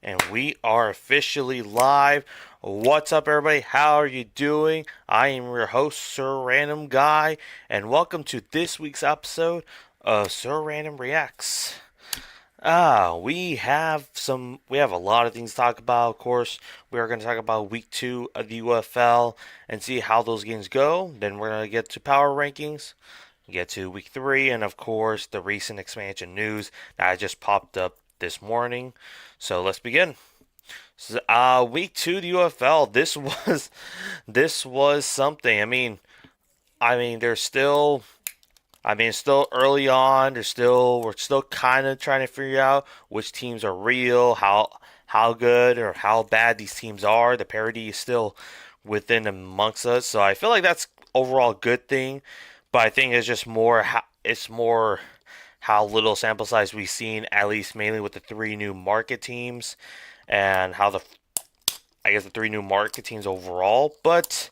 And we are officially live. What's up, everybody? How are you doing? I am your host, SirRandom Guy, and welcome to this week's episode of SirRandom Reacts. We have a lot of things to talk about. Of course, we are going to talk about week 2 of the UFL and see how those games go. Then we're going to get to power rankings, get to week 3, and of course, the recent expansion news that just popped up this morning. So let's begin. Week 2 of the UFL. This was something. There's still. It's still early on. We're still kind of trying to figure out which teams are real, how good or how bad these teams are. The parity is still within amongst us, so I feel like that's overall a good thing. But I think it's more how little sample size we've seen, at least mainly with the three new market teams, and how the three new market teams overall. But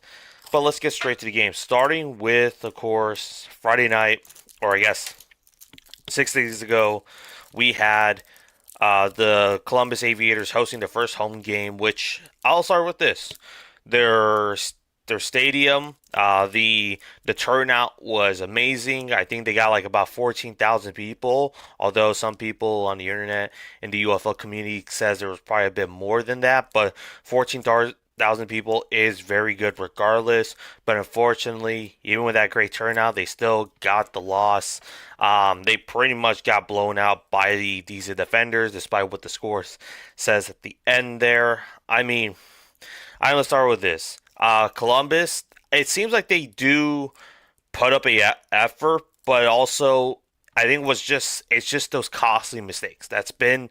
let's get straight to the game. Starting with, of course, Friday night, or I guess 6 days ago, we had the Columbus Aviators hosting their first home game. Which I'll start with this: their their stadium. The turnout was amazing. I think they got like about 14,000 people. Although some people on the internet in the UFL community says there was probably a bit more than that, but 14,000 people is very good regardless. But unfortunately, even with that great turnout, they still got the loss. They pretty much got blown out by the DC defenders, despite what the score says at the end there. I'm gonna start with this. Columbus. It seems like they do put up a effort, but also I think it's just those costly mistakes. That's been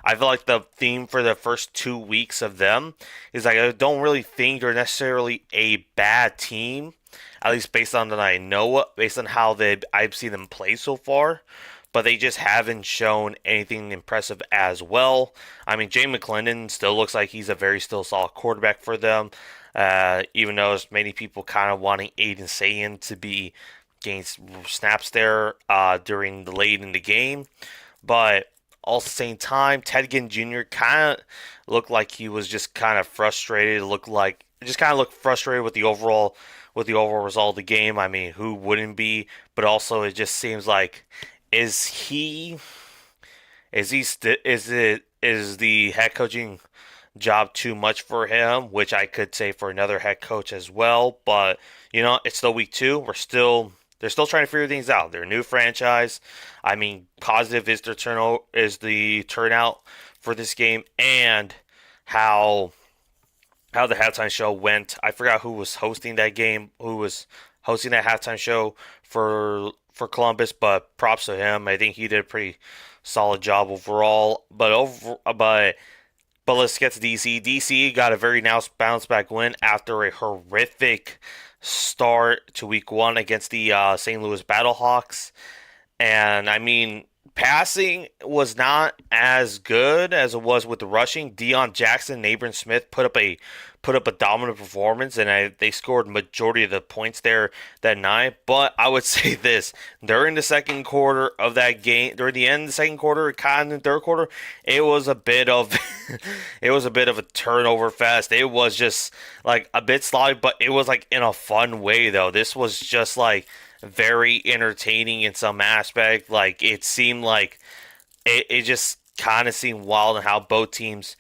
I feel like the theme for the first 2 weeks of them is like I don't really think they're necessarily a bad team, at least based on that I know, based on how I've seen them play so far. But they just haven't shown anything impressive as well. Jay McClendon still looks like he's a very still solid quarterback for them. Even though there's many people kind of wanting Aiden Sayan to be getting snaps there during the late in the game. But all at the same time, Ted Ginn Jr. kind of looked like he was just kind of frustrated. Looked frustrated with the overall result of the game. Who wouldn't be? But also, it just seems like is he is the head coaching job too much for him? Which I could say for another head coach as well. But it's still week 2. They're still trying to figure things out. They're a new franchise. Positive is the turnout for this game, and how the halftime show went. I forgot who was hosting that game, who was hosting that halftime show for Columbus, but props to him. I think he did a pretty solid job overall. But let's get to DC. DC got a very nice bounce back win after a horrific start to week 1 against the St. Louis Battlehawks. And passing was not as good as it was with the rushing. Deion Jackson and Abram Smith put up a dominant performance, and they scored majority of the points there that night. But I would say this: during the second quarter of that game, during the end of the second quarter, kind of the third quarter, it was a bit of it was a bit of a turnover fest. It was just like a bit sloppy, but it was like in a fun way though. This was just like very entertaining in some aspect. Like it seemed like it just kind of seemed wild in how both teams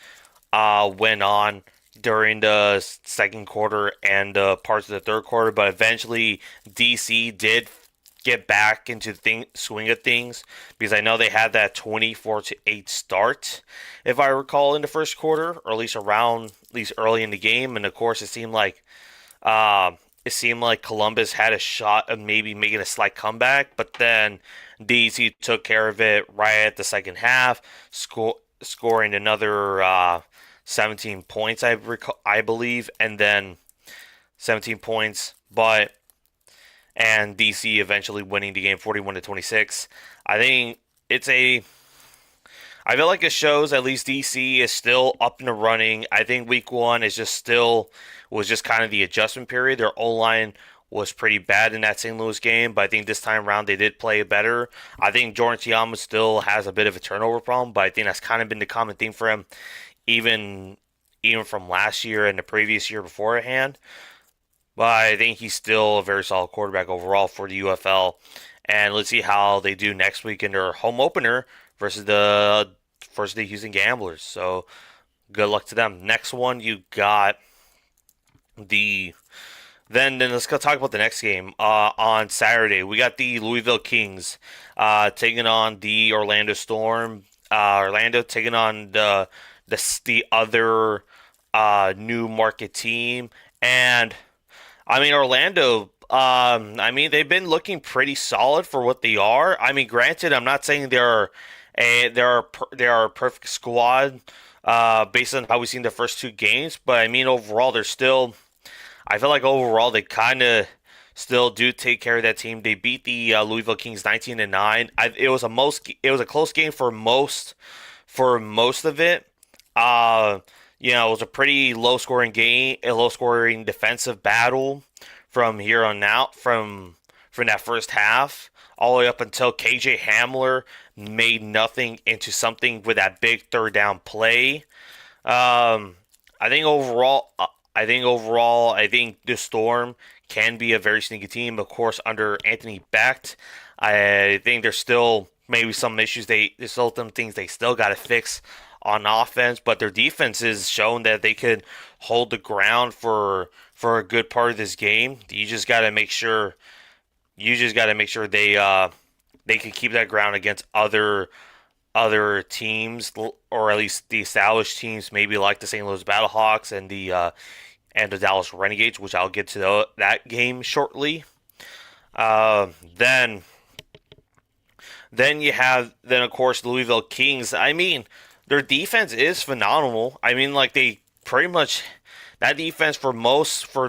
went on during the second quarter and parts of the third quarter. But eventually, DC did get back into the swing of things, because I know they had that 24-8 start, if I recall, in the first quarter, or at least early in the game. And of course, it seemed like Columbus had a shot of maybe making a slight comeback, but then DC took care of it right at the second half, scoring another 17 points, I believe, and then 17 points, and DC eventually winning the game 41-26. I think it's a I feel like it shows at least DC is still up and running. I think week 1 was just kind of the adjustment period. Their O line was pretty bad in that St. Louis game, but I think this time around they did play better. I think Jordan Tiama still has a bit of a turnover problem, but I think that's kind of been the common theme for him even even from last year and the previous year beforehand. But I think he's still a very solid quarterback overall for the UFL. And let's see how they do next week in their home opener versus the Houston Gamblers. So good luck to them. Next one you got the then let's go talk about the next game. On Saturday, we got the Louisville Kings taking on the Orlando Storm. Orlando taking on the other new market team, and I mean Orlando. I mean they've been looking pretty solid for what they are. I mean, granted, I'm not saying they're a perfect squad based on how we've seen the first two games, but I mean overall they're still. I feel like overall they kind of still do take care of that team. They beat the Louisville Kings 19-9. It was a close game for most of it. Uh, it was a pretty low scoring game, a low scoring defensive battle from here on out from that first half all the way up until KJ Hamler made nothing into something with that big third down play. Um, I think overall, I think the Storm can be a very sneaky team. Of course, under Anthony Becht, I think there's still maybe some issues. There's still some things they still got to fix on offense, but their defense has shown that they could hold the ground for a good part of this game. You just got to make sure they can keep that ground against other teams, or at least the established teams, maybe like the St. Louis Battlehawks and the Dallas Renegades, which I'll get to that game shortly. Uh, then then of course Louisville Kings. I mean, their defense is phenomenal. I mean, like they pretty much that defense for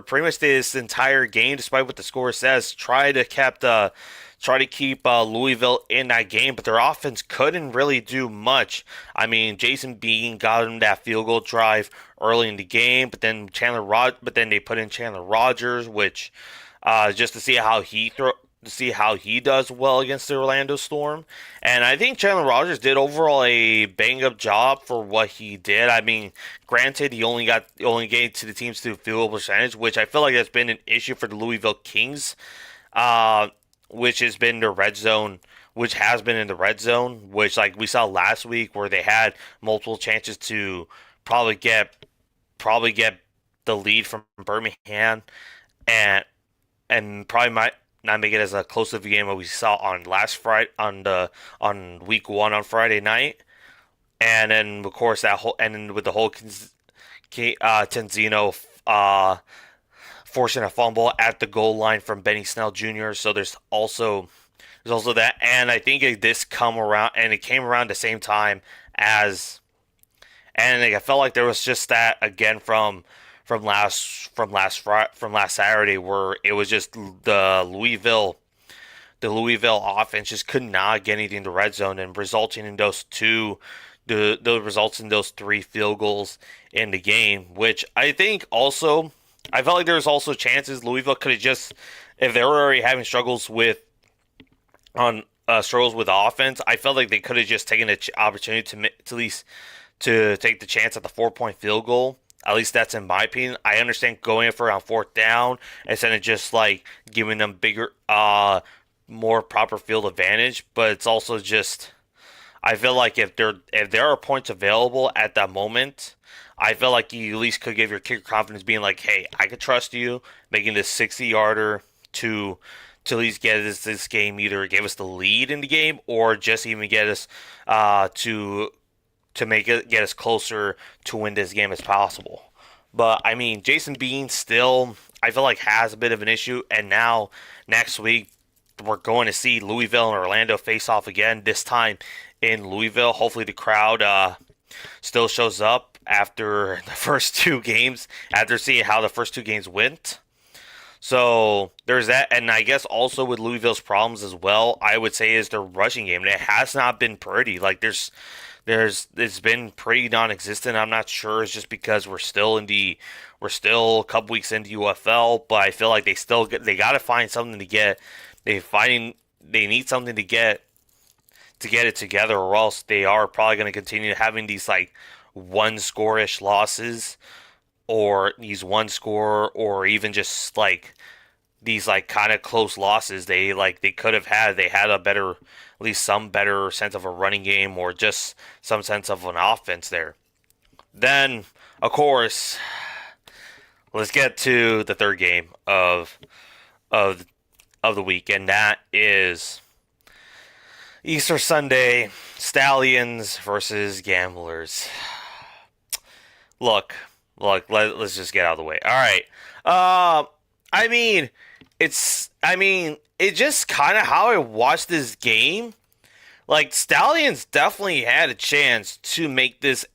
pretty much this entire game, despite what the score says, try to keep Louisville in that game, but their offense couldn't really do much. I mean, Jason Bean got him that field goal drive early in the game, but then they put in Chandler Rogers, which just to see how he does well against the Orlando Storm. And I think Chandler Rogers did overall a bang up job for what he did. I mean, granted, he only gave to the teams to field goal percentage, which I feel like that's been an issue for the Louisville Kings. Uh, which has been the red zone, which has been in the red zone, which like we saw last week where they had multiple chances to probably get probably get the lead from Birmingham and probably might not make it as a close of a game as we saw on last Friday on week one on Friday night. And then of course that whole and then with the whole Tenzino forcing a fumble at the goal line from Benny Snell Jr. So there's also that, and I think it came around the same time as, and I felt like there was just that again from last Saturday where it was just the Louisville offense just could not get anything to red zone and resulting in the results in those three field goals in the game, which I think also I felt like there was also chances Louisville could have just, if they were already having struggles with offense, I felt like they could have just taken the opportunity to at least to take the chance at the 4 point field goal. At least that's in my opinion. I understand going for on fourth down instead of just like giving them more proper field advantage, but it's also just I feel like if there are points available at that moment, I feel like you at least could give your kicker confidence, being like, "Hey, I could trust you making this 60 yarder to at least get us this game, either give us the lead in the game or just even get us to make it get us closer to win this game as possible." But I mean, Jason Bean still I feel like has a bit of an issue, and now next week we're going to see Louisville and Orlando face off again. This time in Louisville. Hopefully the crowd still shows up after the first two games, after seeing how the first two games went. So there's that, and I guess also with Louisville's problems as well, I would say is their rushing game. And it has not been pretty. Like there's it's been pretty non-existent. I'm not sure it's just because we're still a couple weeks into UFL, but I feel like they got to find something to get. They need something to get it together, or else they are probably going to continue having these like one score-ish losses, or these one score, or even just like these like kind of close losses they could have had. They had a better, at least some better sense of a running game, or just some sense of an offense there. Then, of course, let's get to the third game of of the week, and that is Easter Sunday, Stallions versus Gamblers. Look, let's just get out of the way. All right. I mean, it's just kind of how I watched this game. Like, Stallions definitely had a chance to make this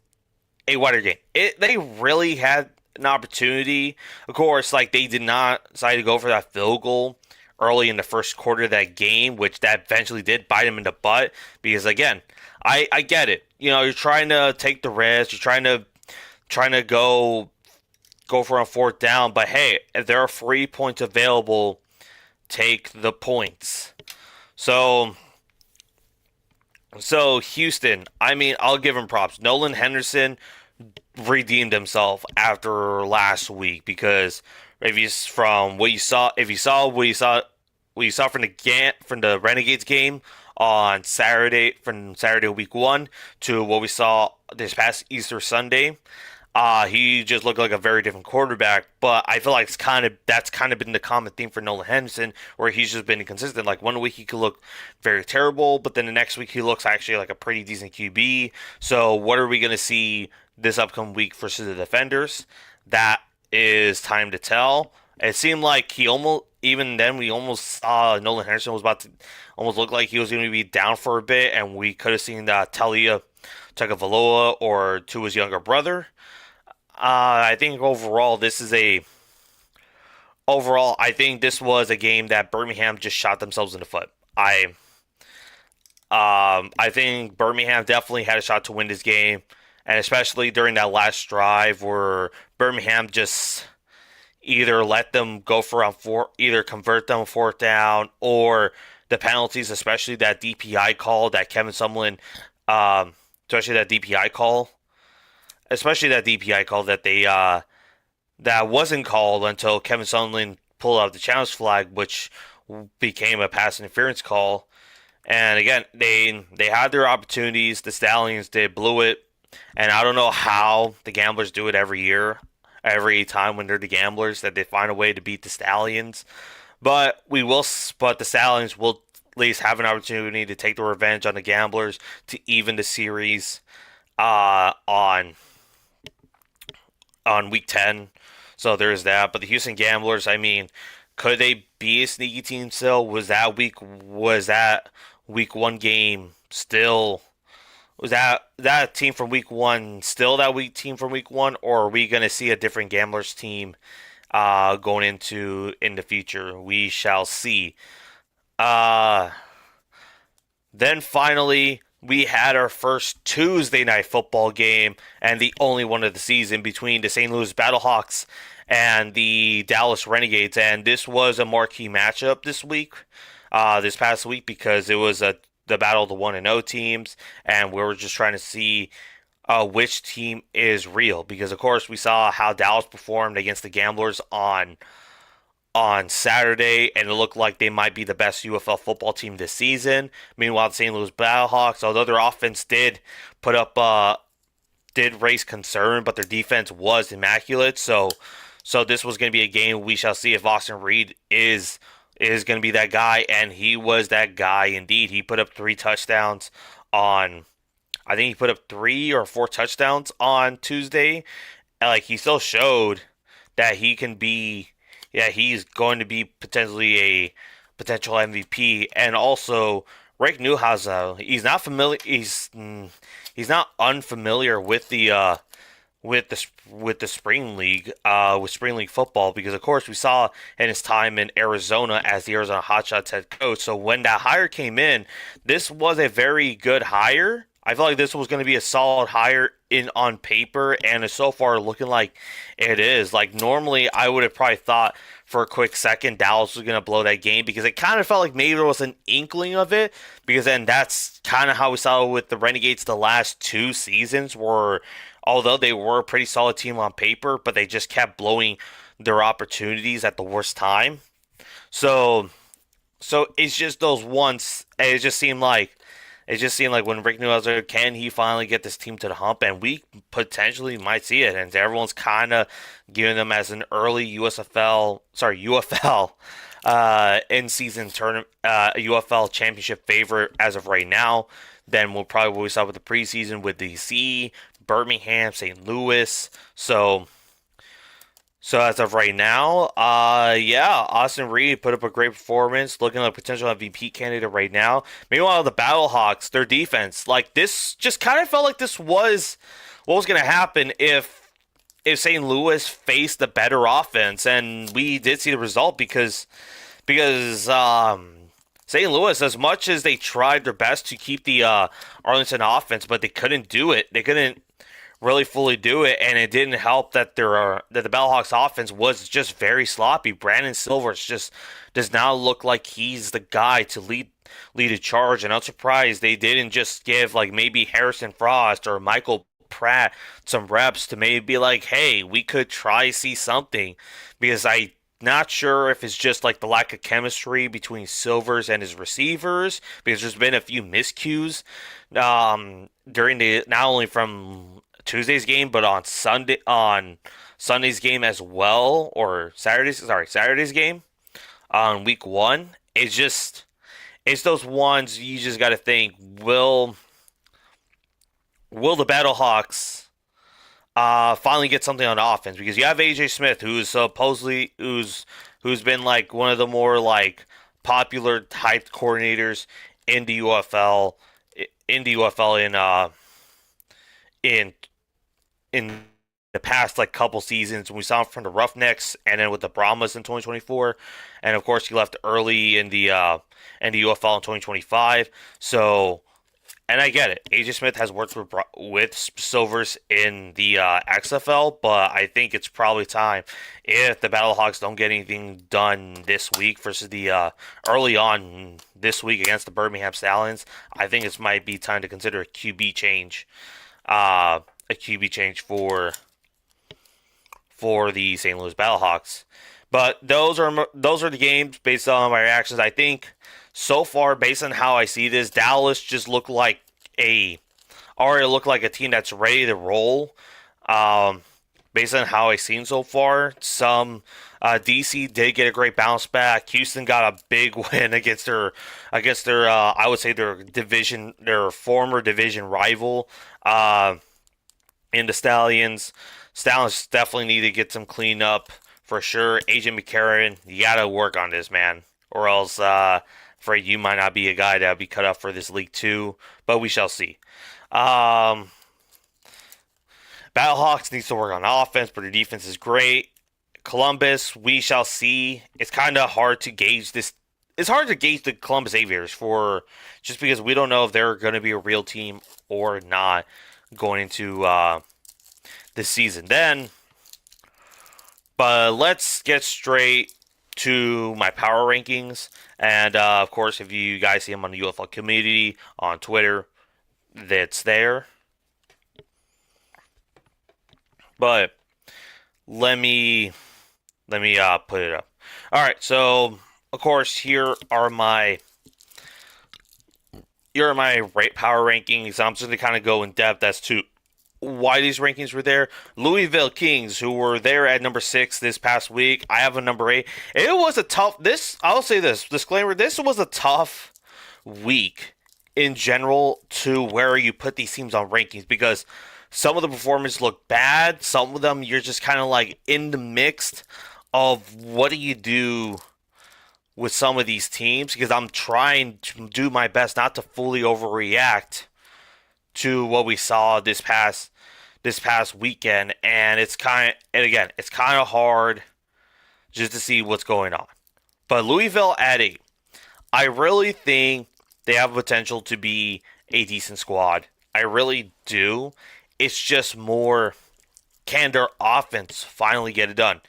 a wider game. They really had an opportunity. Of course, like, they did not decide to go for that field goal early in the first quarter of that game, which that eventually did bite them in the butt. Because again, I get it. You know, you're trying to take the risk. You're trying to go for a fourth down. But hey, if there are 3 points available, take the points. So Houston, I mean, I'll give him props. Nolan Henderson redeemed himself after last week, because if you from what you saw, if you saw what you saw from the Renegades game on Saturday, from Saturday week 1 to what we saw this past Easter Sunday, he just looked like a very different quarterback. But I feel like that's kind of been the common theme for Nolan Henderson, where he's just been inconsistent. Like, one week he could look very terrible, but then the next week he looks actually like a pretty decent QB. So what are we going to see this upcoming week versus the defenders? That is time to tell. It seemed like he almost, even then, we almost saw Nolan Henderson was about to almost look like he was going to be down for a bit, and we could have seen Talia Tagovailoa or to his younger brother. I think I think this was a game that Birmingham just shot themselves in the foot. I think Birmingham definitely had a shot to win this game, and especially during that last drive where Birmingham just either let them go for either convert them fourth down, or the penalties, especially that DPI call that Kevin Sumlin, especially that DPI call, that they that wasn't called until Kevin Sumlin pulled out the challenge flag, which became a pass interference call. And again, they had their opportunities. The Stallions did blew it, and I don't know how the Gamblers do it every year, every time when they're the Gamblers, that they find a way to beat the Stallions. But the Stallions will at least have an opportunity to take the revenge on the Gamblers to even the series on week 10. So there's that. But the Houston Gamblers, I mean, could they be a sneaky team still? Was that week 1 game still, was that team from week 1 still that weak team from week 1, or are we going to see a different Gamblers team going in the future? We shall see. Uh then finally, we had our first Tuesday night football game, and the only one of the season, between the St. Louis Battlehawks and the Dallas Renegades. And this was a marquee matchup this past week, because it was the battle of the 1-0 teams, and we were just trying to see which team is real. Because of course we saw how Dallas performed against the Gamblers on Saturday, and it looked like they might be the best UFL football team this season. Meanwhile, the St. Louis Battlehawks, although their offense did raise concern, but their defense was immaculate. So this was going to be a game we shall see if Austin Reed is going to be that guy, and he was that guy indeed. He put up 3 touchdowns on, I think he put up 3 or 4 touchdowns on Tuesday, and like, he still showed that he can be. Yeah, he's going to be potentially a potential MVP. And also, Rick Newhouse, he's not familiar. He's not unfamiliar with the spring league, with spring league football, because of course we saw in his time in Arizona as the Arizona Hotshots head coach. So when that hire came in, this was a very good hire. I felt like this was going to be a solid hire in on paper, and it's so far looking like it is. Like normally, I would have probably thought for a quick second Dallas was gonna blow that game because it kind of felt like maybe there was an inkling of it. Because then that's kind of how we saw it with the Renegades the last 2 seasons, where although they were a pretty solid team on paper, but they just kept blowing their opportunities at the worst time. So it's just those once. It just seemed like when Rick Neuhauser can he finally get this team to the hump, and we potentially might see it. And everyone's kind of giving them as an early UFL, in season tournament, UFL championship favorite as of right now. Then we'll probably what we saw with the preseason with DC, Birmingham, St. Louis. So as of right now, yeah, Austin Reed put up a great performance, looking like a potential MVP candidate right now. Meanwhile, the Battlehawks, their defense, like this, just kind of felt like this was what was going to happen if St. Louis faced the better offense, and we did see the result because St. Louis, as much as they tried their best to keep the Arlington offense, but they couldn't do it. They couldn't really fully do it, and it didn't help that the Bellhawks offense was just very sloppy. Brandon Silvers just does not look like he's the guy to lead a charge, and I'm surprised they didn't just give like maybe Harrison Frost or Michael Pratt some reps to maybe be like, hey, we could try see something because I. Not sure if it's just like the lack of chemistry between Silvers and his receivers because there's been a few miscues during the not only from Tuesday's game, but on Sunday's game as well, or Saturday's game on week one. It's those ones you just got to think will the Battlehawks finally get something on offense because you have AJ Smith who's supposedly who's been like one of the more like popular typed coordinators in the UFL in in the past like couple seasons. We saw him from the Roughnecks and then with the Brahmas in 2024, and of course he left early in the UFL in 2025. So, and I get it. AJ Smith has worked with Silvers in the XFL, but I think it's probably time if the Battlehawks don't get anything done this week versus the early on this week against the Birmingham Stallions. I think it might be time to consider a QB change for the St. Louis Battlehawks. But those are the games based on my reactions. I think so far, based on how I see this, Dallas just already looked like a team that's ready to roll. Based on how I've seen so far, DC did get a great bounce back. Houston got a big win against their I would say their former division rival in the Stallions. Stallions definitely need to get some cleanup for sure. Agent McCarron, you gotta work on this, man, or else afraid you might not be a guy that'll be cut up for this league too. But we shall see. Battlehawks needs to work on offense, but their defense is great. Columbus, we shall see. It's kind of hard to gauge this. It's hard to gauge the Columbus Aviators for just because we don't know if they're going to be a real team or not going into this season. But let's get straight to my power rankings. And of course, if you guys see them on the UFL community on Twitter, that's there. But let me put it up. All right, so of course here are my power rankings. I'm just gonna kind of go in depth as to why these rankings were there. Louisville Kings, who were there at number 6 this past week. I have a number 8. It was a tough. I'll say this disclaimer. This was a tough week in general to where you put these teams on rankings because some of the performances look bad. Some of them you're just kind of like in the mix of what do you do with some of these teams because I'm trying to do my best not to fully overreact to what we saw this past weekend, and it's kind of hard just to see what's going on. But Louisville at 8, I really think they have potential to be a decent squad. I really do. It's just more, can their offense finally get it done?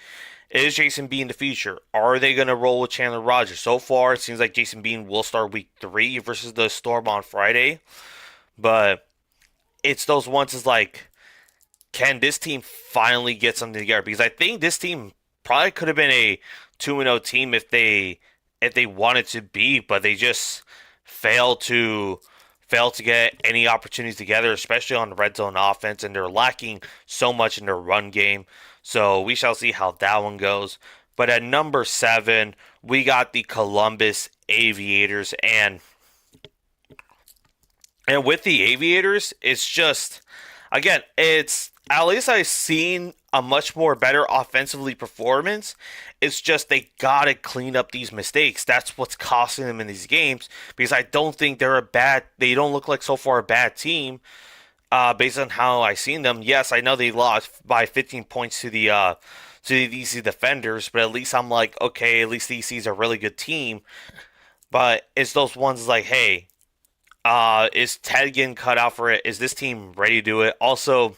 Is Jason Bean the future? Are they going to roll with Chandler Rogers? So far, it seems like Jason Bean will start week 3 versus the Storm on Friday. But it's those ones is like, can this team finally get something together? Because I think this team probably could have been a 2-0 team if they wanted to be, but they just failed to get any opportunities together, especially on the red zone offense, and they're lacking so much in their run game. So we shall see how that one goes. But at number 7, we got the Columbus Aviators, and with the Aviators, it's just, again, it's at least I've seen a much more better offensively performance. It's just they gotta clean up these mistakes. That's what's costing them in these games, because I don't think they don't look like so far a bad team. Based on how I seen them, yes, I know they lost by 15 points to the DC Defenders, but at least I'm like, okay, at least DC's a really good team. But it's those ones like, hey, is Ted getting cut out for it? Is this team ready to do it? Also,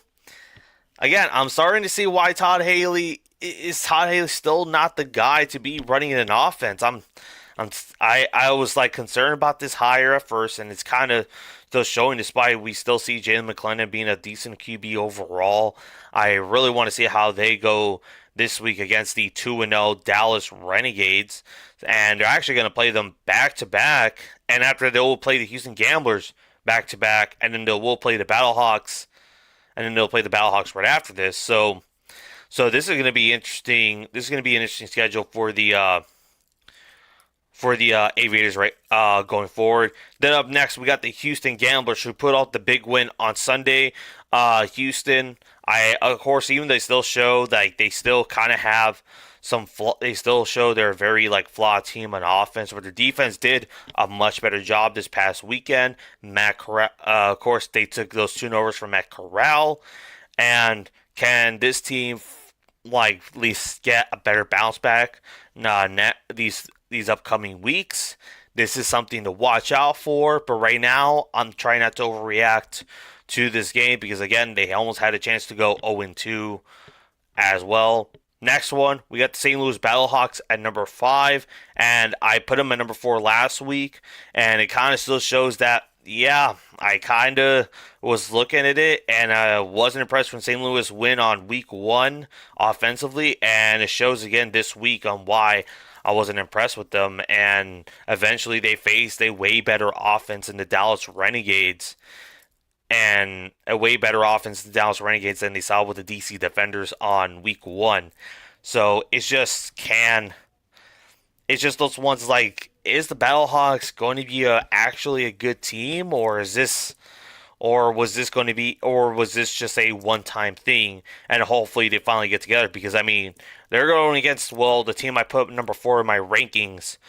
again, I'm starting to see why Todd Haley is Todd Haley still not the guy to be running an offense. I was like concerned about this hire at first, and it's kind of still showing. Despite we still see Jalen McClendon being a decent QB overall, I really want to see how they go this week against the 2-0 Dallas Renegades, and they're actually going to play them back to back. And after they will play the Houston Gamblers back to back, and then they will play the Battlehawks, and then they'll play the Battlehawks right after this. So this is going to be interesting. This is going to be an interesting schedule for the Aviators, right? Going forward. Then up next, we got the Houston Gamblers, who put out the big win on Sunday. Houston, of course, even they still show like they still kind of have some they still show they're a very like flawed team on offense, but their defense did a much better job this past weekend. Matt Corral, of course, they took those turnovers from Matt Corral, and can this team like at least get a better bounce back these upcoming weeks? This is something to watch out for, but right now I'm trying not to overreact to this game, because again, they almost had a chance to go 0-2 as well. Next one, we got the St. Louis Battlehawks at number 5, and I put them at number 4 last week, and it kind of still shows that, yeah, I kind of was looking at it, and I wasn't impressed when St. Louis win on week 1 offensively, and it shows again this week on why I wasn't impressed with them, and eventually they faced a way better offense in the Dallas Renegades, and a way better offense in the Dallas Renegades than they saw with the DC Defenders on week 1. So it's just those ones like, is the Battlehawks going to be actually a good team, or was this just a one-time thing, and hopefully they finally get together? Because I mean, they're going against, well, the team I put number 4 in my rankings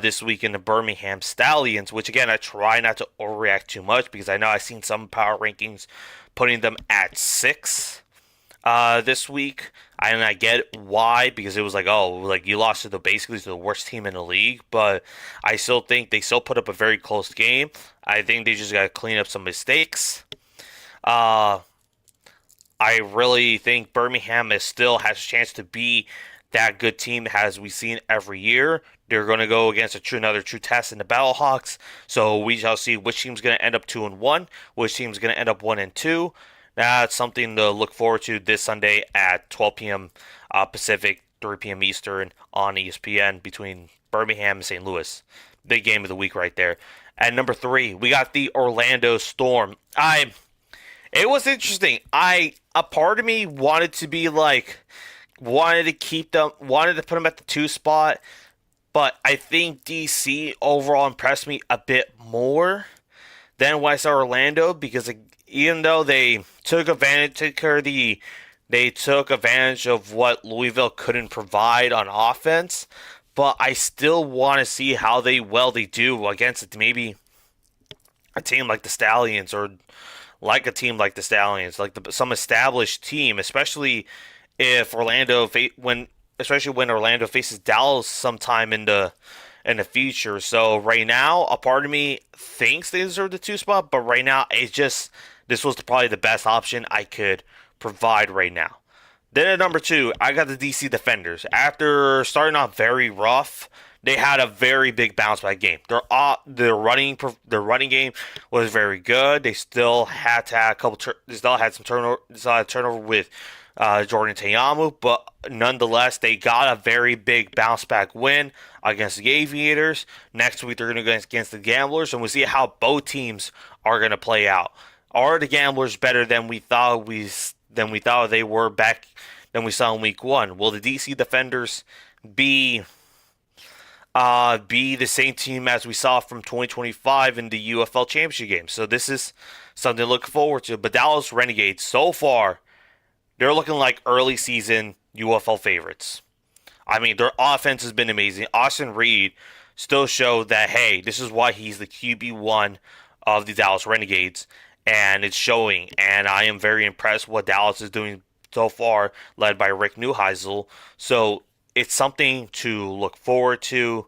this week in the Birmingham Stallions, which again, I try not to overreact too much, because I know I've seen some power rankings putting them at 6 this week, and I get why, because it was like, oh, like you lost to basically to the worst team in the league, but I still think they still put up a very close game. I think they just got to clean up some mistakes. I really think Birmingham still has a chance to be that good team as we've seen every year. They're going to go against another true test in the Battlehawks, so we shall see which team's going to end up 2-1, which team's going to end up 1-2. That's something to look forward to this Sunday at 12 p.m. Pacific, 3 p.m. Eastern on ESPN between Birmingham and St. Louis. Big game of the week right there. At number 3, we got the Orlando Storm. It was interesting. A part of me wanted to put them at the 2 spot, but I think DC overall impressed me a bit more than when I saw Orlando, because even though they took advantage of what Louisville couldn't provide on offense, but I still want to see how they do against maybe a team like the Stallions, or like a team like the Stallions, like some established team, especially when Orlando faces Dallas sometime in the future. So right now, a part of me thinks they deserve the 2 spot, but right now it's just this was probably the best option I could provide right now. Then at number two, I got the DC Defenders. After starting off very rough, they had a very big bounce back game. Their running game was very good. They still had to have a couple. They still had some turnover. Still had turnover with Jordan Teamu, but nonetheless, they got a very big bounce back win against the Aviators. Next week, they're going to go against the Gamblers, and we'll see how both teams are going to play out. Are the Gamblers better than we thought they were back than we saw in week one? Will the DC Defenders be be the same team as we saw from 2025 in the UFL Championship game? So this is something to look forward to. But Dallas Renegades, so far, they're looking like early season UFL favorites. I mean, their offense has been amazing. Austin Reed still showed that, hey, this is why he's the QB1 of the Dallas Renegades, and it's showing. And I am very impressed with what Dallas is doing so far, led by Rick Neuheisel. So it's something to look forward to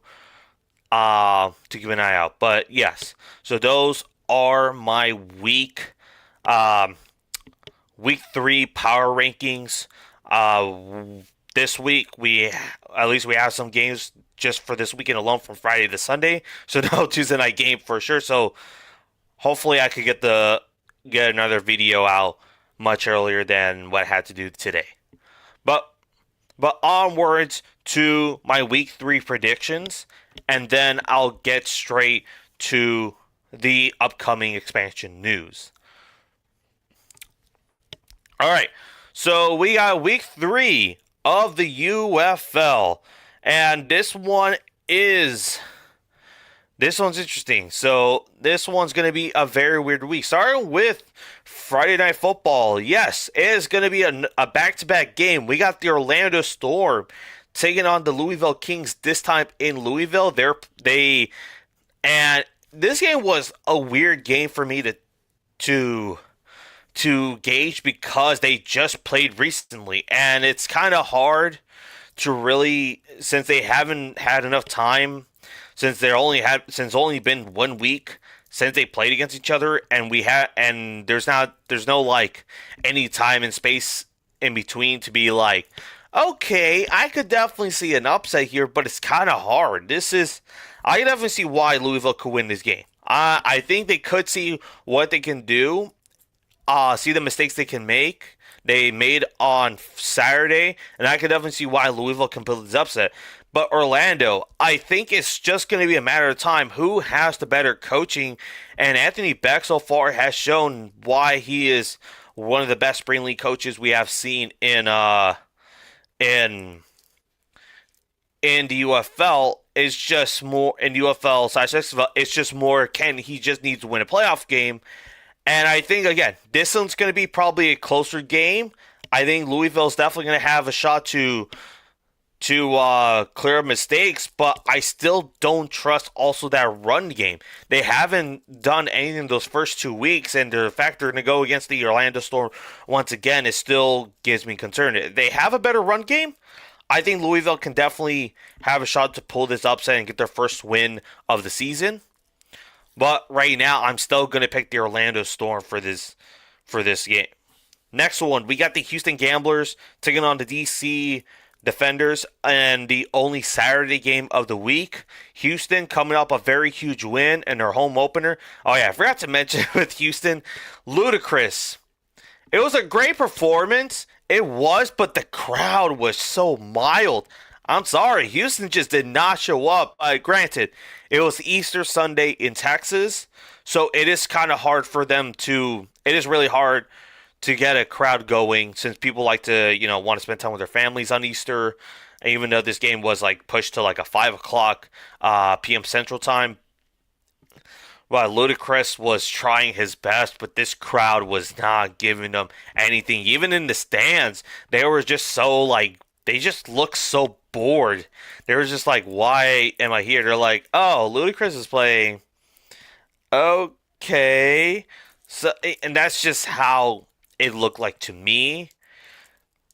keep an eye out. But yes, so those are my week 3 power rankings. This week we have some games just for this weekend alone from Friday to Sunday. So no Tuesday night game for sure. So hopefully I could get another video out much earlier than what I had to do today. But onwards to my week 3 predictions, and then I'll get straight to the upcoming expansion news. All right, so we got week 3 of the UFL, and this one's interesting. So this one's going to be a very weird week. Starting with Friday Night Football. Yes, it is going to be a back-to-back game. We got the Orlando Storm taking on the Louisville Kings, this time in Louisville. And this game was a weird game for me to gauge because they just played recently, and it's kind of hard to really, since they haven't had enough time, since only been 1 week since they played against each other, and there's no like any time and space in between to be like, okay, I could definitely see an upset here, but it's kind of hard. I can definitely see why Louisville could win this game. I think they could see what they can do, see the mistakes they made on Saturday, and I could definitely see why Louisville can pull this upset. But Orlando, I think it's just going to be a matter of time who has the better coaching, and Anthony Beck so far has shown why he is one of the best spring league coaches we have seen in the UFL. It's just more in UFL/XFL. It's just more. He just needs to win a playoff game. And I think, again, this one's going to be probably a closer game. I think Louisville's definitely going to have a shot to clear mistakes, but I still don't trust also that run game. They haven't done anything those first 2 weeks, and the fact they're going to go against the Orlando Storm once again, it still gives me concern. They have a better run game. I think Louisville can definitely have a shot to pull this upset and get their first win of the season. But right now, I'm still going to pick the Orlando Storm for this game. Next one, we got the Houston Gamblers taking on the DC Defenders, and the only Saturday game of the week. Houston coming up a very huge win in their home opener. Oh yeah, I forgot to mention with Houston, Ludacris. It was a great performance. It was, but the crowd was so mild. I'm sorry, Houston just did not show up. Granted, it was Easter Sunday in Texas, so it is kind of hard for them to. It is really hard to get a crowd going since people like to, want to spend time with their families on Easter. And even though this game was like pushed to like a 5 o'clock p.m. Central Time, well, Ludacris was trying his best, but this crowd was not giving them anything. Even in the stands, they were just so like they just looked so bored. They were just like, "Why am I here?" They're like, "Oh, Ludacris is playing." Okay, so and that's just how it looked like to me.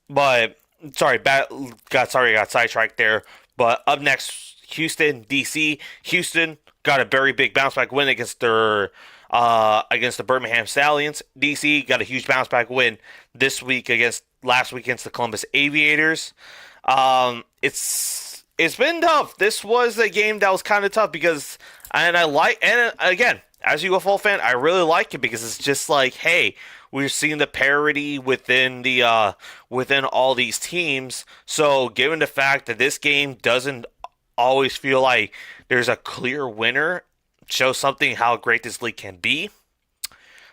But sorry, got sidetracked there. But up next, Houston, DC. Houston got a very big bounce back win against their against the Birmingham Stallions. DC got a huge bounce back win this week against last week against the Columbus Aviators. It's been tough. This was a game that was kind of tough because, and again, as a UFL fan, I really like it because it's just like, hey, we're seeing the parity within the within all these teams. So, given the fact that this game doesn't always feel like there's a clear winner, shows something how great this league can be.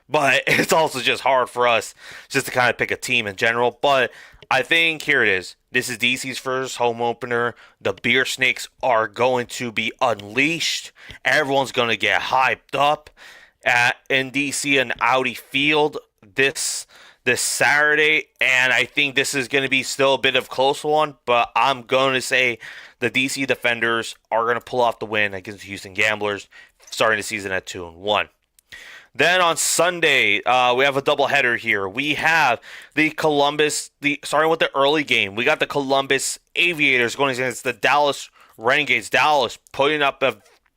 But it's also just hard for us just to kind of pick a team in general. But I think here it is. This is DC's first home opener. The Beer Snakes are going to be unleashed. Everyone's going to get hyped up in DC and Audi Field this Saturday, and I think this is going to be still a bit of a close one, but I'm going to say the DC Defenders are going to pull off the win against the Houston Gamblers, starting the season at 2-1. Then on Sunday, we have a doubleheader here. We have starting with the early game, we got the Columbus Aviators going against the Dallas Renegades. Dallas putting up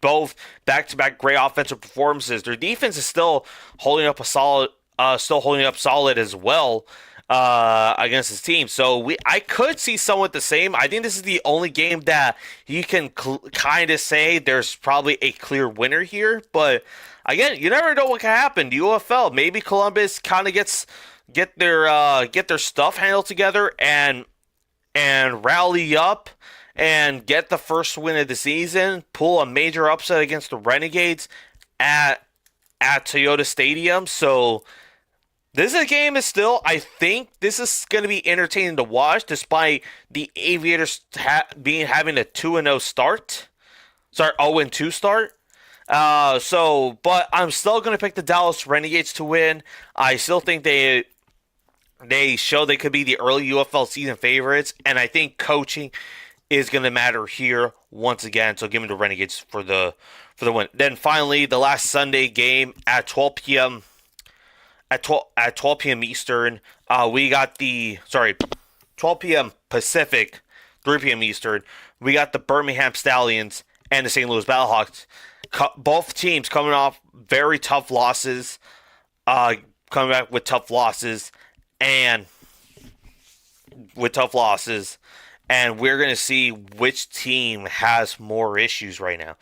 both back-to-back great offensive performances. Their defense is still holding up solid as well against his team. So I could see somewhat the same. I think this is the only game that you can kind of say there's probably a clear winner here. But again, you never know what can happen. The UFL, maybe Columbus kind of get their stuff handled together and rally up and get the first win of the season, pull a major upset against the Renegades at Toyota Stadium. So this game is still, I think this is going to be entertaining to watch, despite the Aviators having a 2-0 start. Sorry, 0-2 start. But I'm still going to pick the Dallas Renegades to win. I still think they show they could be the early UFL season favorites, and I think coaching is going to matter here once again. So give me the Renegades for the win. Then finally, the last Sunday game at 12 p.m. At 12 p.m. Eastern, we got 12 p.m. Pacific, 3 p.m. Eastern. We got the Birmingham Stallions and the St. Louis Battlehawks. Both teams coming off very tough losses, coming back with tough losses, and we're going to see which team has more issues right now.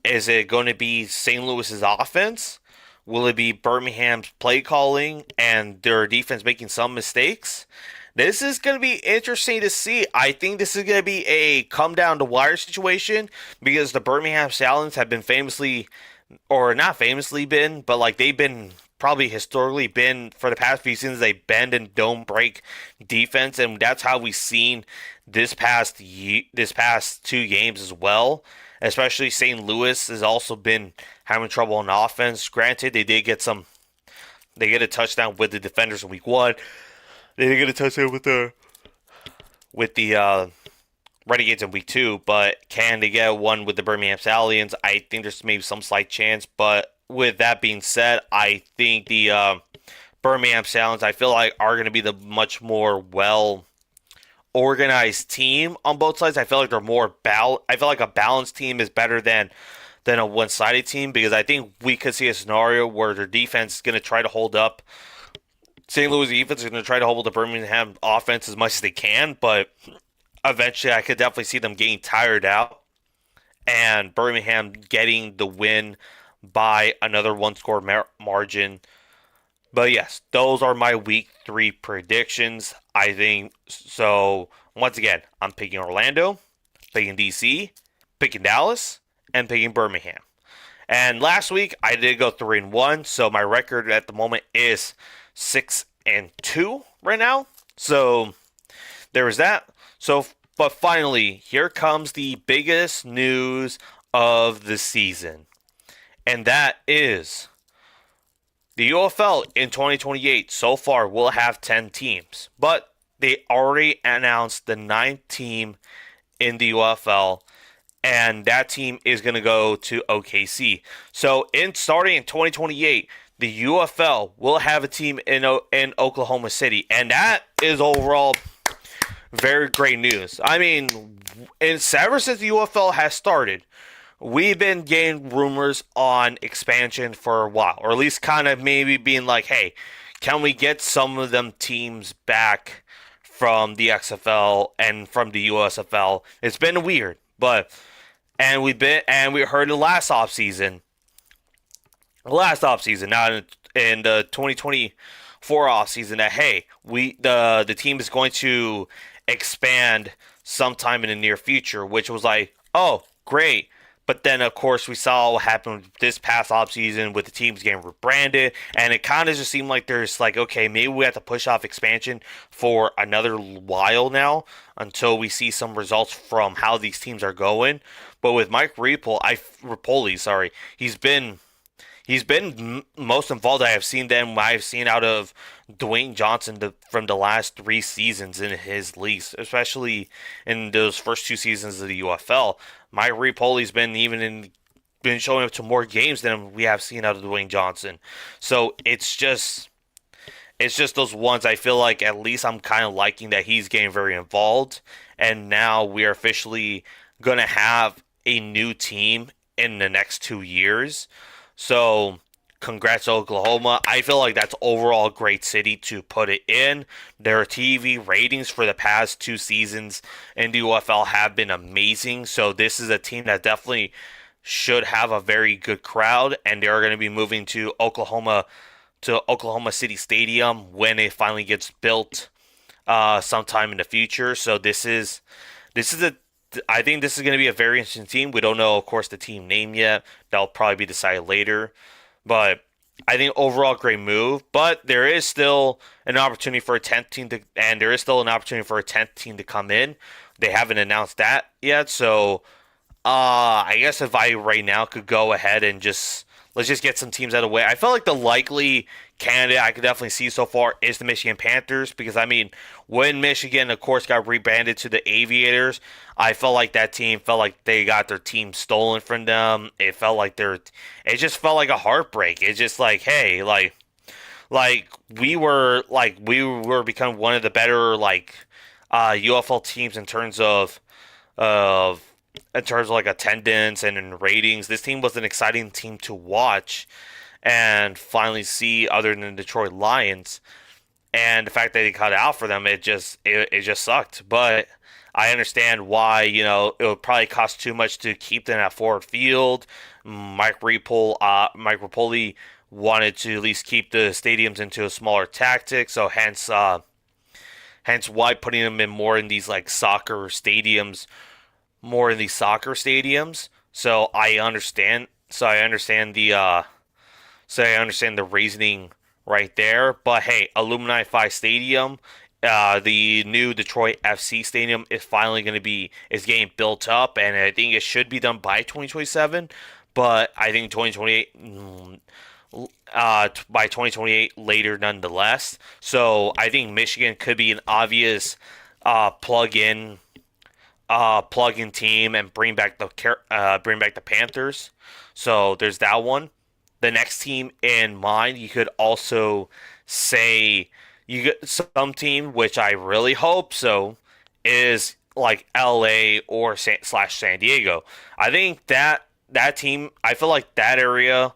Is it going to be St. Louis's offense? Will it be Birmingham's play calling and their defense making some mistakes? This is going to be interesting to see. I think this is going to be a come down to wire situation because the Birmingham Stallions have been they've been probably historically been for the past few seasons a bend and don't break defense, and that's how we've seen this past 2 games as well. Especially St. Louis has also been having trouble on offense. Granted, they get a touchdown with the Defenders in week 1. They did get a touchdown with the Renegades in week 2, but can they get one with the Birmingham Stallions? I think there's maybe some slight chance, but with that being said, I think the Birmingham Stallions, I feel like, are going to be the much more organized team on both sides. I feel like they're more I feel like a balanced team is better than a one-sided team, because I think we could see a scenario where their defense is going to try to hold up. St. Louis defense is going to try to hold the Birmingham offense as much as they can, but eventually I could definitely see them getting tired out and Birmingham getting the win by another one-score margin. But yes, those are my week 3 predictions. I think so. Once again, I'm picking Orlando, picking DC, picking Dallas, and picking Birmingham. And last week I did go 3-1, so my record at the moment is 6-2 right now. So there was that. But finally, here comes the biggest news of the season, and that is the UFL in 2028 so far will have 10 teams, but they already announced the 9th team in the UFL, and that team is going to go to OKC. So starting in 2028, the UFL will have a team in Oklahoma City, and that is overall very great news. I mean, ever since the UFL has started, we've been getting rumors on expansion for a while, or at least kind of maybe being like, hey, can we get some of them teams back from the XFL and from the USFL? It's been weird, but and we heard the last off season, not in the 2024 off season, that hey, the team is going to expand sometime in the near future, which was like, oh, great. But then, of course, we saw what happened this past offseason with the teams getting rebranded, and it kind of just seemed like there's like, okay, maybe we have to push off expansion for another while now until we see some results from how these teams are going. But with Mike Rapoli, sorry, he's been most involved I have seen them. I've seen out of Dwayne Johnson from the last 3 seasons in his leagues, especially in those first 2 seasons of the UFL. Mike Ripoli's been showing up to more games than we have seen out of Dwayne Johnson. So it's just those ones I feel like at least I'm kind of liking that he's getting very involved, and now we are officially gonna have a new team in the next 2 years. So, congrats to Oklahoma. I feel like that's overall a great city to put it in. Their TV ratings for the past 2 seasons in the UFL have been amazing. So, this is a team that definitely should have a very good crowd, and they're going to be moving to Oklahoma City Stadium when it finally gets built sometime in the future. So, this is a I think this is going to be a very interesting team. We don't know, of course, the team name yet. That'll probably be decided later. But I think overall great move. But there is still an opportunity for a 10th team and there is still an opportunity for a 10th team to come in. They haven't announced that yet. So I guess if I right now could go ahead and just let's just get some teams out of the way. I felt like the likely candidate I could definitely see so far is the Michigan Panthers because I mean when Michigan of course got rebranded to the Aviators, I felt like that team felt like they got their team stolen from them. It just felt like a heartbreak. It's just like hey like we were becoming one of the better UFL teams of in terms of like attendance and in ratings. This team was an exciting team to watch and finally see other than the Detroit Lions. And the fact that they cut out for them, it just sucked. But I understand why, it would probably cost too much to keep them at Ford Field. Mike Rapoli wanted to at least keep the stadiums into a smaller tactic, so hence why putting them in more in these like more in these soccer stadiums. So I understand. So I understand the reasoning right there. But hey, Alumni 5 Stadium, the new Detroit FC Stadium is finally going to be is getting built up, and I think it should be done by 2027. But I think 2028. By 2028 later nonetheless. So I think Michigan could be an obvious plug-in team and bring back the Panthers. So there's that one. The next team in mind, you could also say you get some team, which I really hope so, is like LA or slash San Diego. I think that team, I feel like that area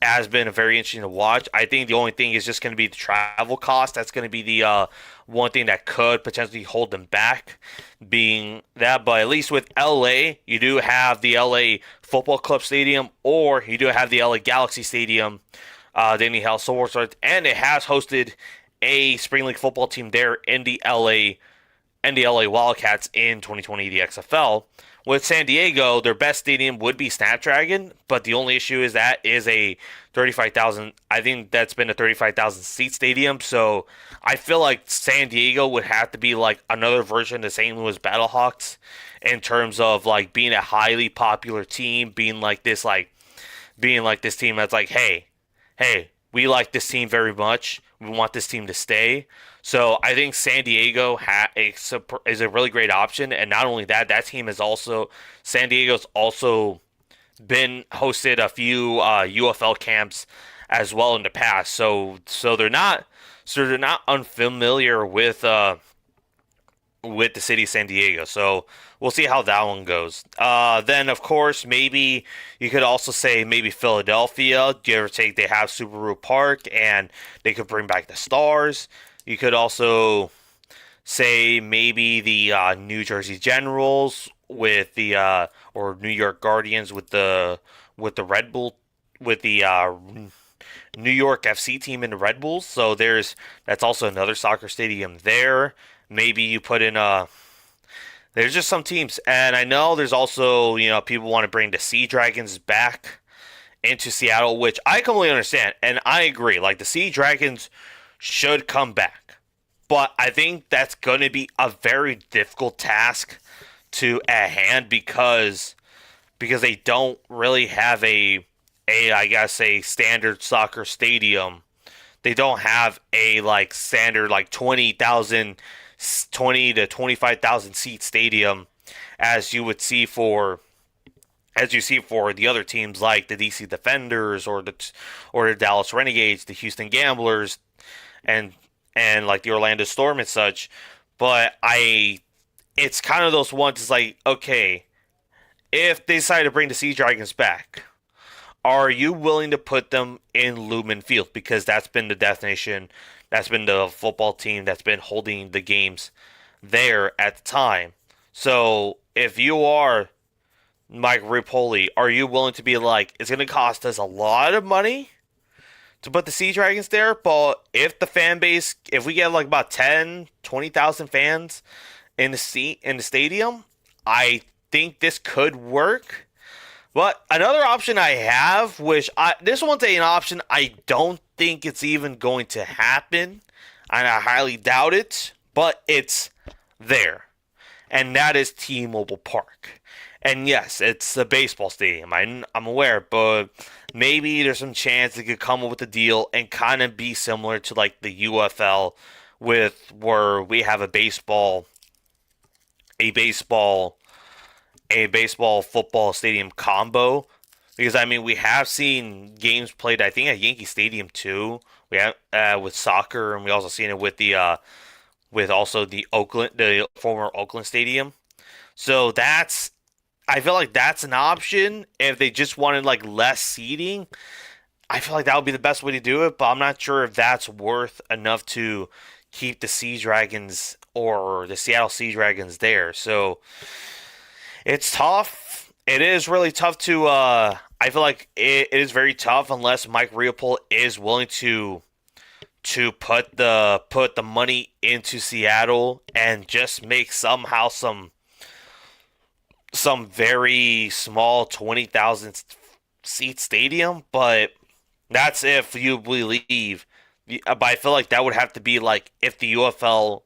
has been very interesting to watch. I think the only thing is just going to be the travel cost. That's going to be the one thing that could potentially hold them back, being that. But at least with LA, you do have the LA Football Club Stadium, or you do have the LA Galaxy Stadium, Danny Hell Sports, and it has hosted a Spring League football team there in the LA Wildcats in 2020, the XFL. With San Diego, their best stadium would be Snapdragon, but the only issue is that is a 35,000. I think that's been a 35,000 seat stadium, so I feel like San Diego would have to be like another version of the St. Louis Battlehawks in terms of like being a highly popular team, being like this team that's like, hey, we like this team very much. We want this team to stay. So I think San Diego is a really great option, and not only that, San Diego's also been hosted a few UFL camps as well in the past. So they're not unfamiliar with the city of San Diego. So we'll see how that one goes. Then of course maybe you could also say maybe Philadelphia. Give or take, they have Subaru Park and they could bring back the Stars. You could also say maybe the New Jersey Generals with the or New York Guardians with the Red Bull with the New York FC team in the Red Bulls. So that's also another soccer stadium there. Maybe you put in a there's just some teams, and I know there's also people want to bring the Sea Dragons back into Seattle, which I completely understand, and I agree. Like the Sea Dragons should come back, but I think that's going to be a very difficult task to at hand because they don't really have a I guess a standard soccer stadium. They don't have a like standard like 20 to 25,000 seat stadium as you would see for as you see for the other teams like the DC Defenders or the Dallas Renegades, the Houston Gamblers, and like the Orlando Storm and such. But it's kind of those ones. It's like, okay, if they decide to bring the Sea Dragons back, are you willing to put them in Lumen Field? Because that's been the destination, that's been the football team that's been holding the games there at the time. So if you are Mike Ripoli, are you willing to be like, it's going to cost us a lot of money to put the Sea Dragons there, but if the fan base, if we get like about 10, 20,000 fans in the stadium, I think this could work. But another option I have, this one's an option I don't think it's even going to happen, and I highly doubt it, but it's there, and that is T-Mobile Park. And yes, it's a baseball stadium. I'm aware, but maybe there's some chance they could come up with a deal and kind of be similar to like the UFL, with where we have a baseball football stadium combo, because I mean we have seen games played I think at Yankee Stadium too. We have with soccer, and we also seen it with also the former Oakland Stadium. So I feel like that's an option if they just wanted like less seating. I feel like that would be the best way to do it, but I'm not sure if that's worth enough to keep the Sea Dragons or the Seattle Sea Dragons there. So it's tough. It is really tough to. I feel like it is very tough unless Mike Leopold is willing to put the money into Seattle and just make somehow some very small 20,000 seat stadium. But that's if you believe. But I feel like that would have to be like if the UFL.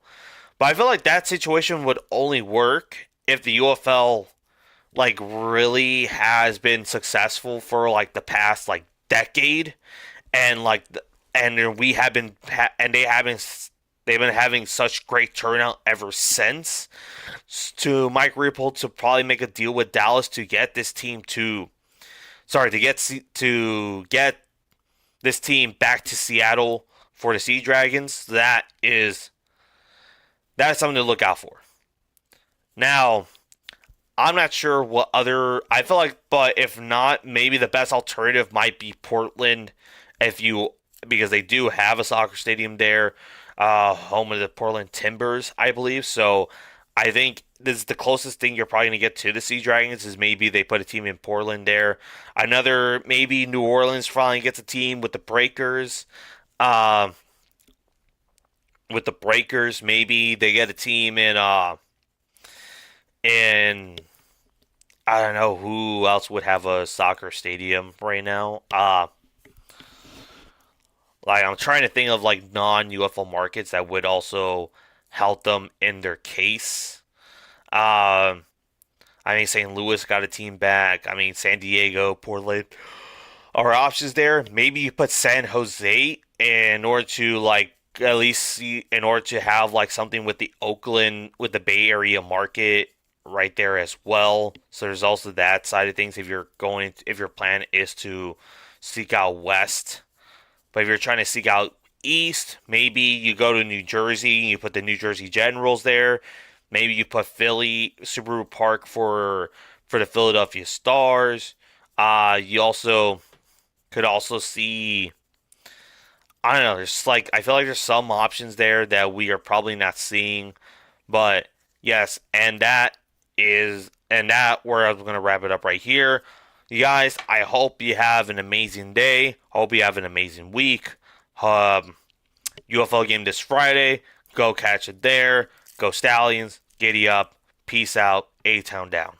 But I feel like that situation would only work if the UFL like really has been successful for like the past like decade, and and we have been and they've been having such great turnout ever since. To Mike Ripple to probably make a deal with Dallas to get this team to get this team back to Seattle for the Sea Dragons. That is something to look out for. Now, I'm not sure what other. I feel like, but if not, maybe the best alternative might be Portland, because they do have a soccer stadium there, home of the Portland Timbers, I believe. So I think this is the closest thing you're probably going to get to the Sea Dragons, is maybe they put a team in Portland there. Maybe New Orleans finally gets a team with the Breakers. Maybe they get a team in I don't know who else would have a soccer stadium right now. Like I'm trying to think of like non-UFL markets that would also help them in their case. Um, I mean, St. Louis got a team back. I mean, San Diego, Portland are options there. Maybe you put San Jose in order to like at least in order to have like something with the Bay Area market right there as well. So there's also that side of things if if your plan is to seek out west. But if you're trying to seek out east, maybe you go to New Jersey, you put the New Jersey Generals there. Maybe you put Philly Subaru Park for the Philadelphia Stars. You also could also see. I don't know. There's like I feel like there's some options there that we are probably not seeing, but yes, and that where I'm gonna wrap it up right here. You guys, I hope you have an amazing day. Hope you have an amazing week. Um, UFL game this Friday. Go catch it there. Go Stallions. Giddy up. Peace out. A-Town down.